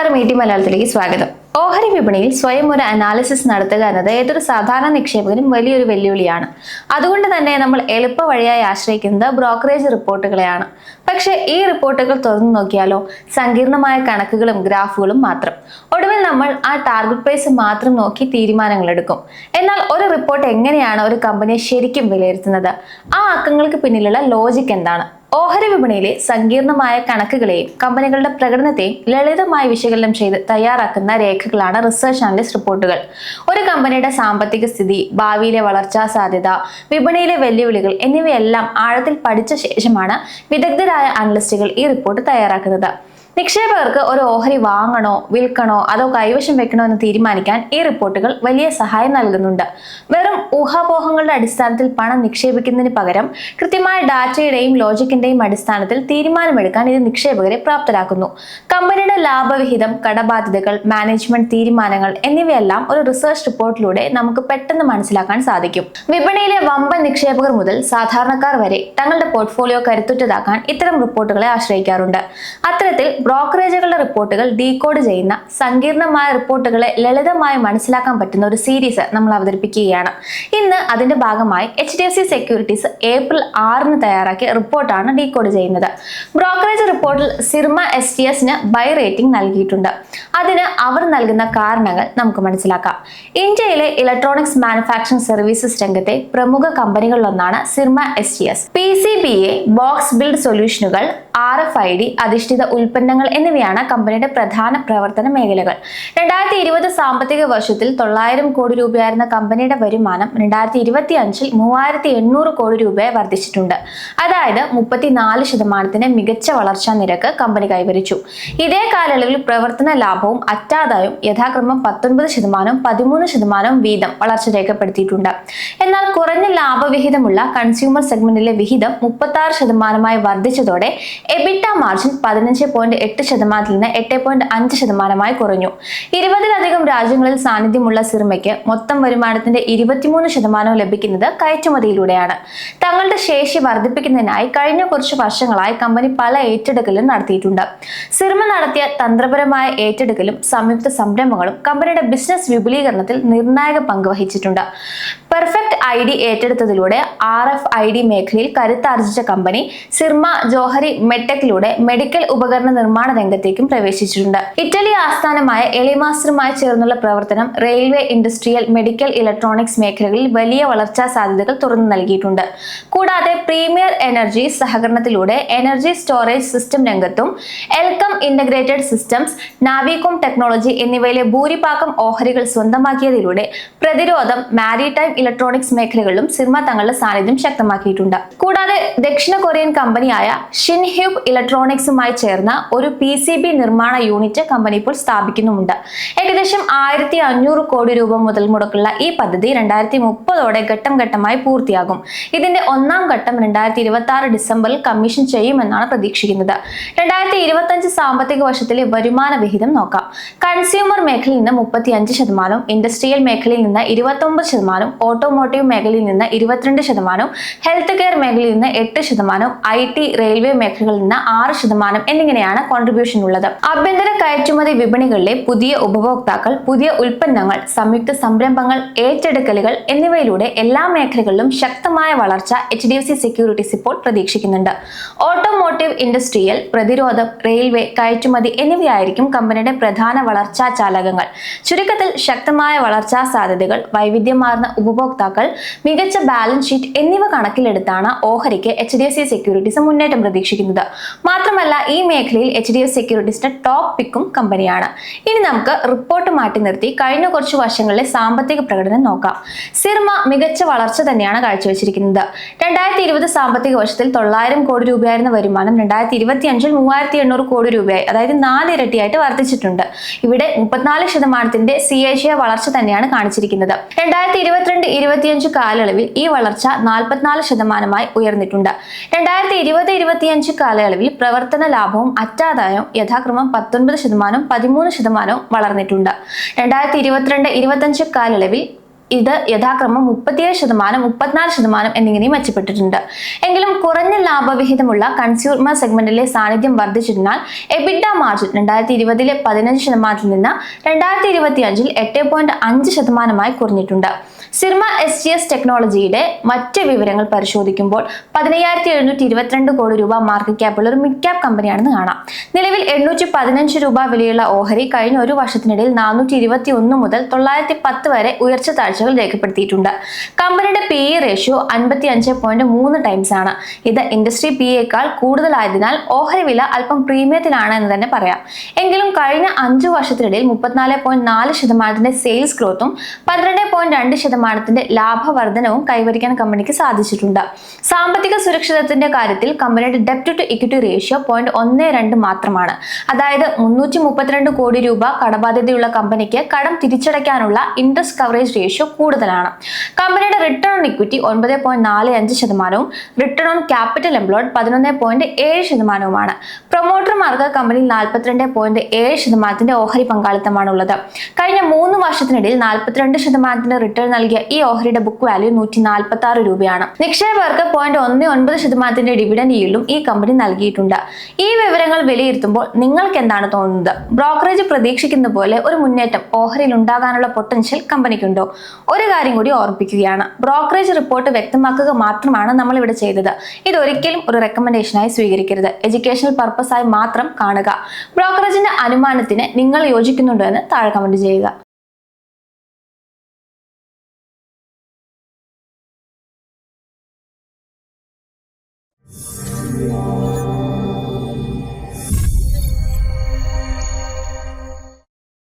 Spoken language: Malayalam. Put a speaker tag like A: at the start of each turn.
A: നമസ്കാരം, മലയാളത്തിലേക്ക് സ്വാഗതം. ഓഹരി വിപണിയിൽ സ്വയം ഒരു അനാലിസിസ് നടത്തുക എന്നത് ഏതൊരു സാധാരണ നിക്ഷേപകനും വലിയൊരു വെല്ലുവിളിയാണ്. അതുകൊണ്ട് തന്നെ നമ്മൾ എളുപ്പ വഴിയായി ആശ്രയിക്കുന്നത് ബ്രോക്കറേജ് റിപ്പോർട്ടുകളെയാണ്. പക്ഷേ ഈ റിപ്പോർട്ടുകൾ തുറന്നു നോക്കിയാലോ, സങ്കീർണമായ കണക്കുകളും ഗ്രാഫുകളും മാത്രം. ഒടുവിൽ നമ്മൾ ആ ടാർഗറ്റ് പ്രൈസ് മാത്രം നോക്കി തീരുമാനങ്ങൾ എടുക്കും. എന്നാൽ ഒരു റിപ്പോർട്ട് എങ്ങനെയാണ് ഒരു കമ്പനിയെ ശരിക്കും വിലയിരുത്തുന്നത്? ആ അക്കങ്ങൾക്ക് പിന്നിലുള്ള ലോജിക് എന്താണ്? ഓഹരി വിപണിയിലെ സങ്കീർണമായ കണക്കുകളെയും കമ്പനികളുടെ പ്രകടനത്തെയും ലളിതമായി വിശകലനം ചെയ്ത് തയ്യാറാക്കുന്ന രേഖകളാണ് റിസർച്ച് അനലിസ്റ്റ് റിപ്പോർട്ടുകൾ. ഒരു കമ്പനിയുടെ സാമ്പത്തിക സ്ഥിതി, ഭാവിയിലെ വളർച്ചാ സാധ്യത, വിപണിയിലെ വെല്ലുവിളികൾ എന്നിവയെല്ലാം ആഴത്തിൽ പഠിച്ച ശേഷമാണ് വിദഗ്ധരായ അനലിസ്റ്റുകൾ ഈ റിപ്പോർട്ട് തയ്യാറാക്കുന്നത്. നിക്ഷേപകർക്ക് ഒരു ഓഹരി വാങ്ങണോ, വിൽക്കണോ, അതോ കൈവശം വെക്കണോ എന്ന് തീരുമാനിക്കാൻ ഈ റിപ്പോർട്ടുകൾ വലിയ സഹായം നൽകുന്നുണ്ട്. വെറും ഊഹാപോഹങ്ങളുടെ അടിസ്ഥാനത്തിൽ പണം നിക്ഷേപിക്കുന്നതിന് പകരം കൃത്യമായ ഡാറ്റയുടെയും ലോജിക്കിന്റെയും അടിസ്ഥാനത്തിൽ തീരുമാനമെടുക്കാൻ ഇത് നിക്ഷേപകരെ പ്രാപ്തരാക്കുന്നു. കമ്പനിയുടെ ലാഭവിഹിതം, കടബാധ്യതകൾ, മാനേജ്മെന്റ് തീരുമാനങ്ങൾ എന്നിവയെല്ലാം ഒരു റിസർച്ച് റിപ്പോർട്ടിലൂടെ നമുക്ക് പെട്ടെന്ന് മനസ്സിലാക്കാൻ സാധിക്കും. വിപണിയിലെ വമ്പൻ നിക്ഷേപകർ മുതൽ സാധാരണക്കാർ വരെ തങ്ങളുടെ പോർട്ട്ഫോളിയോ കരുത്തുറ്റതാക്കാൻ ഇത്തരം റിപ്പോർട്ടുകളെ ആശ്രയിക്കാറുണ്ട്. അത്തരത്തിൽ ബ്രോക്കറേജുകളുടെ റിപ്പോർട്ടുകൾ ഡീകോഡ് ചെയ്യുന്ന സങ്കീർണമായ റിപ്പോർട്ടുകളെ ലളിതമായി മനസ്സിലാക്കാൻ പറ്റുന്ന ഒരു സീരീസ് നമ്മൾ അവതരിപ്പിക്കുകയാണ്. ഇന്ന് അതിന്റെ ഭാഗമായി HDFC സെക്യൂരിറ്റീസ് ഏപ്രിൽ 6 തയ്യാറാക്കിയ റിപ്പോർട്ടാണ് ഡീകോഡ് ചെയ്യുന്നത്. ബ്രോക്കറേജ് റിപ്പോർട്ടിൽ സിർമ STSന് ബൈ റേറ്റിംഗ് നൽകിയിട്ടുണ്ട്. അതിന് അവർ നൽകുന്ന കാരണങ്ങൾ നമുക്ക് മനസ്സിലാക്കാം. ഇന്ത്യയിലെ ഇലക്ട്രോണിക്സ് മാനുഫാക്ചറിംഗ് സർവീസസ് രംഗത്തെ പ്രമുഖ കമ്പനികളിലൊന്നാണ് Syrma STS. PCBA, box build സൊല്യൂഷനുകൾ, RFID അധിഷ്ഠിത ഉൽപ്പന്നങ്ങൾ എന്നിവയാണ് കമ്പനിയുടെ പ്രധാന പ്രവർത്തന മേഖലകൾ. 2020 സാമ്പത്തിക വർഷത്തിൽ 900 കോടി രൂപയായിരുന്ന കമ്പനിയുടെ വരുമാനം 2025 3800 കോടി രൂപയായി വർദ്ധിച്ചിട്ടുണ്ട്. അതായത് 34% മികച്ച വളർച്ചാ നിരക്ക് കമ്പനി കൈവരിച്ചു. ഇതേ കാലയളവിൽ പ്രവർത്തന ലാഭവും അറ്റാദായവും യഥാക്രമം 19%, 13% വീതം വളർച്ച രേഖപ്പെടുത്തിയിട്ടുണ്ട്. എന്നാൽ കുറഞ്ഞ ലാഭവിഹിതമുള്ള കൺസ്യൂമർ സെഗ്മെന്റിലെ വിഹിതം 36% വർദ്ധിച്ചതോടെ EBITDA മാർജിൻ 15.8% നിന്ന് 8.5% കുറഞ്ഞു. 20-ലധികം രാജ്യങ്ങളിൽ സാന്നിധ്യമുള്ള സിർമയ്ക്ക് മൊത്തം വരുമാനത്തിന്റെ 23% ലഭിക്കുന്നത് കയറ്റുമതിയിലൂടെയാണ്. തങ്ങളുടെ ശേഷി വർദ്ധിപ്പിക്കുന്നതിനായി കഴിഞ്ഞ കുറച്ച് വർഷങ്ങളായി കമ്പനി പല ഏറ്റെടുക്കലും നടത്തിയിട്ടുണ്ട്. സിർമ നടത്തിയ തന്ത്രപരമായ ഏറ്റെടുക്കലും സംയുക്ത സംരംഭങ്ങളും കമ്പനിയുടെ ബിസിനസ് വിപുലീകരണത്തിൽ നിർണായക പങ്ക് വഹിച്ചിട്ടുണ്ട്. പെർഫെക്റ്റ് ID ഏറ്റെടുത്തതിലൂടെ RFID മേഖലയിൽ കരുത്താർജിച്ച കമ്പനി സിർമ ജോഹരി മെഡ്ടെക്കിലൂടെ മെഡിക്കൽ ഉപകരണ നിർമ്മാണ രംഗത്തേക്കും പ്രവേശിച്ചിട്ടുണ്ട്. ഇറ്റലി ആസ്ഥാനമായ എലിമാസ്റ്ററുമായി ചേർന്നുള്ള പ്രവർത്തനം റെയിൽവേ, ഇൻഡസ്ട്രിയൽ, മെഡിക്കൽ, ഇലക്ട്രോണിക്സ് മേഖലകളിൽ വലിയ വളർച്ചാ സാധ്യതകൾ തുറന്നു നൽകിയിട്ടുണ്ട്. കൂടാതെ പ്രീമിയർ എനർജി സഹകരണത്തിലൂടെ എനർജി സ്റ്റോറേജ് സിസ്റ്റം രംഗത്തും എൽക്കം ഇന്റഗ്രേറ്റഡ് സിസ്റ്റംസ്, നാവികോം ടെക്നോളജി എന്നിവയിലെ ഭൂരിഭാഗം ഓഹരികൾ സ്വന്തമാക്കിയതിലൂടെ പ്രതിരോധം, മാരിടൈം, ഇലക്ട്രോണിക്സ് മേഖലകളിലും സിർമ തങ്ങളുടെ സാന്നിധ്യം ശക്തമാക്കിയിട്ടുണ്ട്. കൂടാതെ ദക്ഷിണ കൊറിയൻ കമ്പനിയായ ഷിൻഹ്യൂബ് ഇലക്ട്രോണിക്സുമായി ചേർന്ന ഒരു PCB നിർമ്മാണ യൂണിറ്റ് കമ്പനി ഇപ്പോൾ സ്ഥാപിക്കുന്നുമുണ്ട്. ഏകദേശം 1500 കോടി രൂപ മുതൽ മുടക്കുള്ള ഈ പദ്ധതി 2030 ഘട്ടം ഘട്ടമായി പൂർത്തിയാകും. ഇതിന്റെ ഒന്നാം ഘട്ടം 2026 ഡിസംബറിൽ കമ്മീഷൻ ചെയ്യുമെന്നാണ് പ്രതീക്ഷിക്കുന്നത്. 2025 സാമ്പത്തിക വർഷത്തിലെ വരുമാന വിഹിതം നോക്കാം. കൺസ്യൂമർ മേഖലയിൽ നിന്ന് 35%, ഇൻഡസ്ട്രിയൽ മേഖലയിൽ നിന്ന് 29%, ഓട്ടോമോട്ടീവ് മേഖലയിൽ നിന്ന് 22%, ഹെൽത്ത് കെയർ മേഖലയിൽ നിന്ന് 8%, IT, റെയിൽവേ മേഖലകളിൽ നിന്ന് 6% എന്നിങ്ങനെയാണ് കോൺട്രിബ്യൂഷൻ ഉള്ളത്. ആഭ്യന്തര കയറ്റുമതി വിപണികളിലെ പുതിയ ഉപഭോക്താക്കൾ, പുതിയ ഉൽപ്പന്നങ്ങൾ, സംയുക്ത സംരംഭങ്ങൾ, ഏറ്റെടുക്കലുകൾ എന്നിവയിലൂടെ എല്ലാ മേഖലകളിലും ശക്തമായ വളർച്ച HDFC സെക്യൂരിറ്റീസ് ഇപ്പോൾ പ്രതീക്ഷിക്കുന്നുണ്ട്. ഓട്ടോമോട്ടീവ്, ഇൻഡസ്ട്രിയൽ, പ്രതിരോധം, റെയിൽവേ, കയറ്റുമതി എന്നിവയായിരിക്കും കമ്പനിയുടെ പ്രധാന വളർച്ചാ ചാലകങ്ങൾ. ചുരുക്കത്തിൽ ശക്തമായ വളർച്ചാ സാധ്യതകൾ, വൈവിധ്യമാർന്ന ഉപഭോക്താക്കൾ, മികച്ച ബാലൻസ് ഷീറ്റ് എന്നിവ കണക്കിലെടുത്താണ് ഓഹരിക്ക് HDFC സെക്യൂരിറ്റീസ് മുന്നേറ്റം പ്രതീക്ഷിക്കുന്നത്. മാത്രമല്ല ഈ മേഖലയിൽ HDFC സെക്യൂരിറ്റീസിന്റെ ടോപ്പ് പിക്കും കമ്പനിയാണ്. ഇനി നമുക്ക് റിപ്പോർട്ട് മാറ്റി നിർത്തി കഴിഞ്ഞ കുറച്ച് വർഷങ്ങളിലെ സാമ്പത്തിക പ്രകടനം നോക്കാം. സിർമ മികച്ച വളർച്ച തന്നെയാണ് കാഴ്ചവെച്ചിരിക്കുന്നത്. 2020 സാമ്പത്തിക വർഷത്തിൽ 900 കോടി രൂപയായിരുന്ന വരുമാനം 2025 3800 കോടി രൂപയായി, അതായത് 4 ഇരട്ടിയായിട്ട് വർദ്ധിച്ചിട്ടുണ്ട്. ഇവിടെ 34% CAGR വളർച്ച തന്നെയാണ് കാണിച്ചിരിക്കുന്നത്. 2022-25 കാലയളവിൽ ഈ വളർച്ച 44% ഉയർന്നിട്ടുണ്ട്. 2020-25 കാലയളവിൽ പ്രവർത്തന ലാഭവും അറ്റാദായവും യഥാക്രമം 19%, 13% വളർന്നിട്ടുണ്ട്. 2022-25 കാലയളവിൽ ഇത് യഥാക്രമം 37%, 34% എന്നിങ്ങനെയും മെച്ചപ്പെട്ടിട്ടുണ്ട്. എങ്കിലും കുറഞ്ഞ ലാഭവിഹിതമുള്ള കൺസ്യൂമർ സെഗ്മെന്റിലെ സാന്നിധ്യം വർദ്ധിച്ചതിനാൽ എബിഡ മാർജിൻ 2020-ലെ 15% നിന്ന് 2025-ൽ 8.5%-ആയി കുറഞ്ഞിട്ടുണ്ട്. സിർമ SGS ടെക്നോളജിയുടെ മറ്റ് വിവരങ്ങൾ പരിശോധിക്കുമ്പോൾ 15,722 കോടി രൂപ മാർക്കറ്റ് ക്യാപ്പുള്ള ഒരു മിഡ് ക്യാപ് കമ്പനിയാണെന്ന് കാണാം. നിലവിൽ 815 രൂപ വിലയുള്ള ഓഹരി കഴിഞ്ഞ ഒരു വർഷത്തിനിടയിൽ 421 മുതൽ 910 വരെ ഉയർച്ച താഴ്ചകൾ രേഖപ്പെടുത്തിയിട്ടുണ്ട്. കമ്പനിയുടെ PE റേഷ്യോ 55.3 ടൈംസ് ആണ്. ഇത് ഇൻഡസ്ട്രി PEയേക്കാൾ കൂടുതലായതിനാൽ ഓഹരി വില അല്പം പ്രീമിയത്തിലാണ് എന്ന് തന്നെ പറയാം. എങ്കിലും കഴിഞ്ഞ 5 വർഷത്തിനിടയിൽ 34.4% സെയിൽസ് ഗ്രോത്തും 12.2% ലാഭവർദ്ധനവും കൈവരിക്കാൻ കമ്പനിക്ക് സാധിച്ചിട്ടുണ്ട്. സാമ്പത്തിക സുരക്ഷിതത്വത്തിന്റെ കാര്യത്തിൽ കമ്പനിയുടെ ഡെപ്റ്റ് ടു ഇക്വിറ്റി റേഷ്യോ 0.12 മാത്രമാണ്. അതായത് 332 കോടി രൂപ കടബാധ്യതയുള്ള കമ്പനിക്ക് കടം തിരിച്ചടയ്ക്കാനുള്ള ഇൻട്രസ്റ്റ് കവറേജ് റേഷ്യോ കൂടുതലാണ്. കമ്പനിയുടെ റിട്ടേൺ ഓൺ ഇക്വിറ്റി 9.45%-വും റിട്ടേൺ ഓൺ ക്യാപിറ്റൽ എംപ്ലോയ്ഡ് 11.7%-വുമാണ്. പ്രൊമോട്ടർമാർക്ക് കമ്പനിയിൽ 42.7% ഓഹരി പങ്കാളിത്തമാണുള്ളത്. കഴിഞ്ഞ 3 വർഷത്തിനിടയിൽ 42% റിട്ടേൺ നൽകിയ ഈ ഓഹരിയുടെ ബുക്ക് വാല്യൂ 146 രൂപയാണ്. നിക്ഷേപകർക്ക് 0.19% ഡിവിഡൻഡ് ഈൽഡും ഈ കമ്പനി നൽകിയിട്ടുണ്ട്. ഈ വിവരങ്ങൾ വിലയിരുത്തുമ്പോൾ നിങ്ങൾക്ക് എന്താണ് തോന്നുന്നത്? ബ്രോക്കറേജ് പ്രതീക്ഷിക്കുന്ന പോലെ ഒരു മുന്നേറ്റം ഓഹരിയിൽ ഉണ്ടാകാനുള്ള പൊട്ടൻഷ്യൽ കമ്പനിക്കുണ്ടോ? ഒരു കാര്യം കൂടി ഓർമ്മിപ്പിക്കുകയാണ്, ബ്രോക്കറേജ് റിപ്പോർട്ട് വ്യക്തമാക്കുക മാത്രമാണ് നമ്മൾ ഇവിടെ ചെയ്തത്. ഇതൊരിക്കലും ഒരു റെക്കമെൻഡേഷനായി സ്വീകരിക്കരുത്. എഡ്യൂക്കേഷണൽ പർപ്പസായി മാത്രം കാണുക. ബ്രോക്കറേജിന്റെ അനുമാനത്തിന് നിങ്ങൾ യോജിക്കുന്നുണ്ടോ എന്ന് താഴെ കമന്റ് ചെയ്യുക.